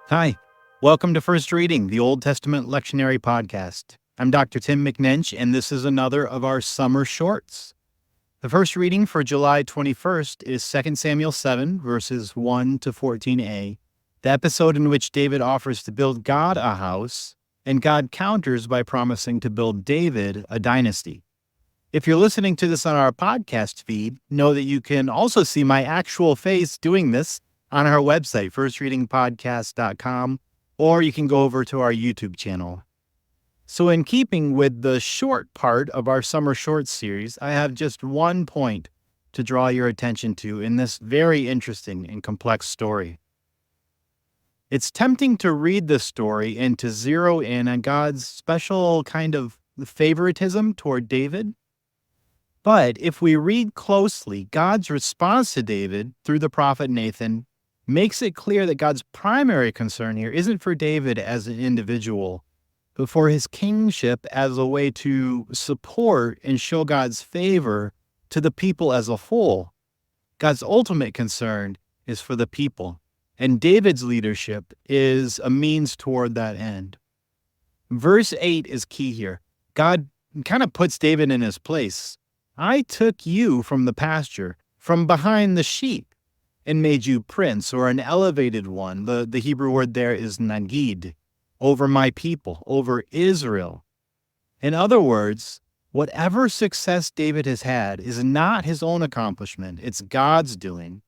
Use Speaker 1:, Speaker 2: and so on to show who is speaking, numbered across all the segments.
Speaker 1: Hi, welcome to First Reading, the Old Testament Lectionary podcast. I'm Dr. Tim McNinch, and this is another of our summer shorts. The first reading for July 21st is 2 Samuel 7, verses 1 to 14a, the episode in which David offers to build God a house, and God counters by promising to build David a dynasty. If you're listening to this on our podcast feed, know that you can also see my actual face doing this on our website, firstreadingpodcast.com, or you can go over to our YouTube channel. So in keeping with the short part of our summer shorts series, I have just one point to draw your attention to in this very interesting and complex story. It's tempting to read this story and to zero in on God's special kind of favoritism toward David. But if we read closely, God's response to David through the prophet Nathan makes it clear that God's primary concern here isn't for David as an individual, but for his kingship as a way to support and show God's favor to the people as a whole. God's ultimate concern is for the people, and David's leadership is a means toward that end. Verse 8 is key here. God kind of puts David in his place. I took you from the pasture, from behind the sheep, and made you prince, or an elevated one. The Hebrew word there is nagid, over my people, over Israel. In other words, whatever success David has had is not his own accomplishment. It's God's doing.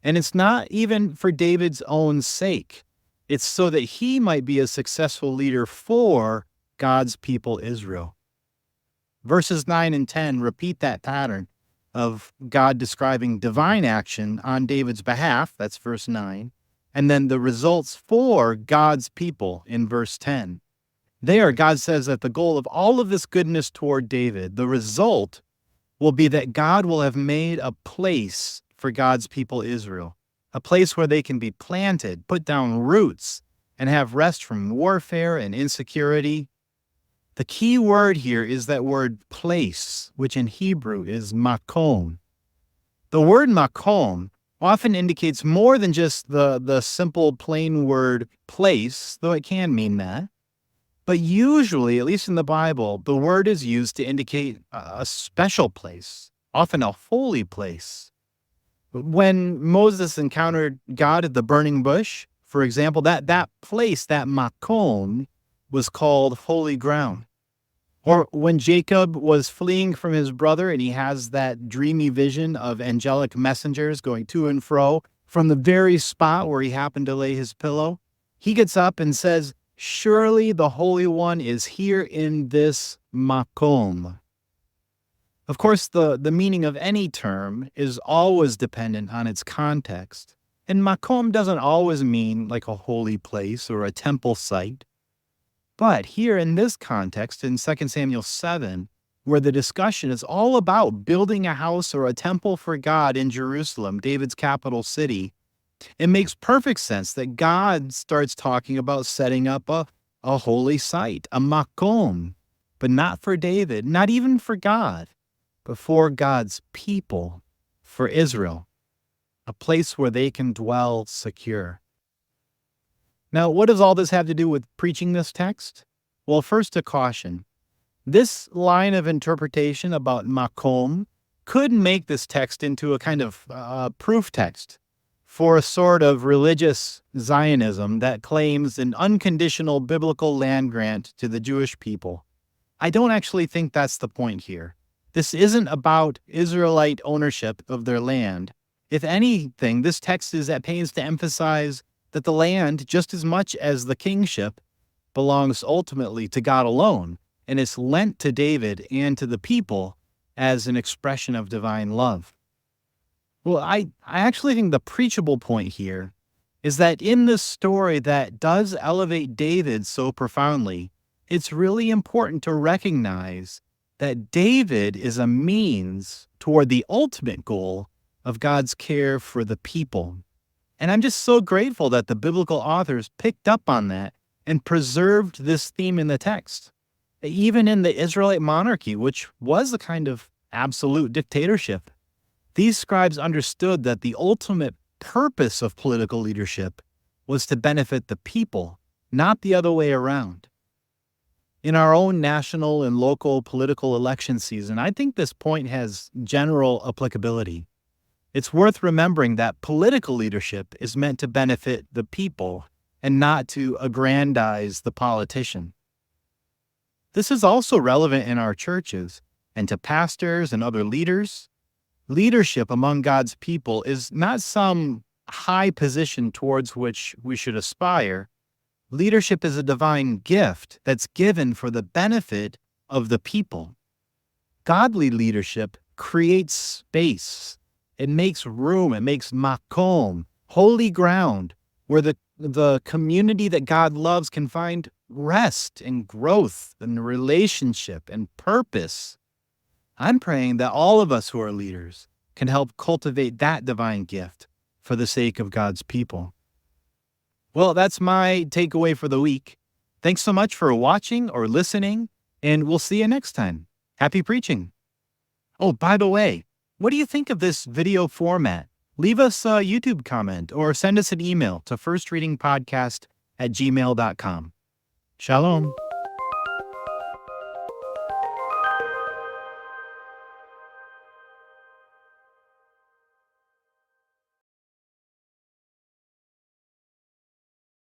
Speaker 1: And it's not even for David's own sake. It's so that he might be a successful leader for God's people, Israel. Verses 9 and 10 repeat that pattern of God describing divine action on David's behalf, that's verse 9, and then the results for God's people in verse 10. There, God says that the goal of all of this goodness toward David, the result will be that God will have made a place for God's people Israel, a place where they can be planted, put down roots, and have rest from warfare and insecurity. The key word here is that word place, which in Hebrew is makom. The word makom often indicates more than just the simple plain word place, though it can mean that. But usually, at least in the Bible, the word is used to indicate a special place, often a holy place. When Moses encountered God at the burning bush, for example, that place, that makom, was called holy ground. Or when Jacob was fleeing from his brother and he has that dreamy vision of angelic messengers going to and fro from the very spot where he happened to lay his pillow, he gets up and says, surely the Holy One is here in this makom. Of course, the meaning of any term is always dependent on its context. And makom doesn't always mean like a holy place or a temple site. But here in this context, in 2 Samuel 7, where the discussion is all about building a house or a temple for God in Jerusalem, David's capital city, it makes perfect sense that God starts talking about setting up a holy site, a makom, but not for David, not even for God, but for God's people, for Israel, a place where they can dwell secure. Now, what does all this have to do with preaching this text? Well, first, a caution. This line of interpretation about makom could make this text into a kind of proof text for a sort of religious Zionism that claims an unconditional biblical land grant to the Jewish people. I don't actually think that's the point here. This isn't about Israelite ownership of their land. If anything, this text is at pains to emphasize that the land, just as much as the kingship, belongs ultimately to God alone, and is lent to David and to the people as an expression of divine love. Well, I actually think the preachable point here is that in this story that does elevate David so profoundly, it's really important to recognize that David is a means toward the ultimate goal of God's care for the people. And I'm just so grateful that the biblical authors picked up on that and preserved this theme in the text. Even in the Israelite monarchy, which was a kind of absolute dictatorship, These scribes understood that the ultimate purpose of political leadership was to benefit the people, not the other way around. In our own national and local political election season, I think this point has general applicability. It's worth remembering that political leadership is meant to benefit the people and not to aggrandize the politician. This is also relevant in our churches and to pastors and other leaders. Leadership among God's people is not some high position towards which we should aspire. Leadership is a divine gift that's given for the benefit of the people. Godly leadership creates space. It makes room. It makes makom, holy ground, where the community that God loves can find rest and growth and relationship and purpose. I'm praying that all of us who are leaders can help cultivate that divine gift for the sake of God's people. Well, that's my takeaway for the week. Thanks so much for watching or listening, and we'll see you next time. Happy preaching. Oh, by the way, what do you think of this video format? Leave us a YouTube comment or send us an email to firstreadingpodcast@gmail.com. Shalom.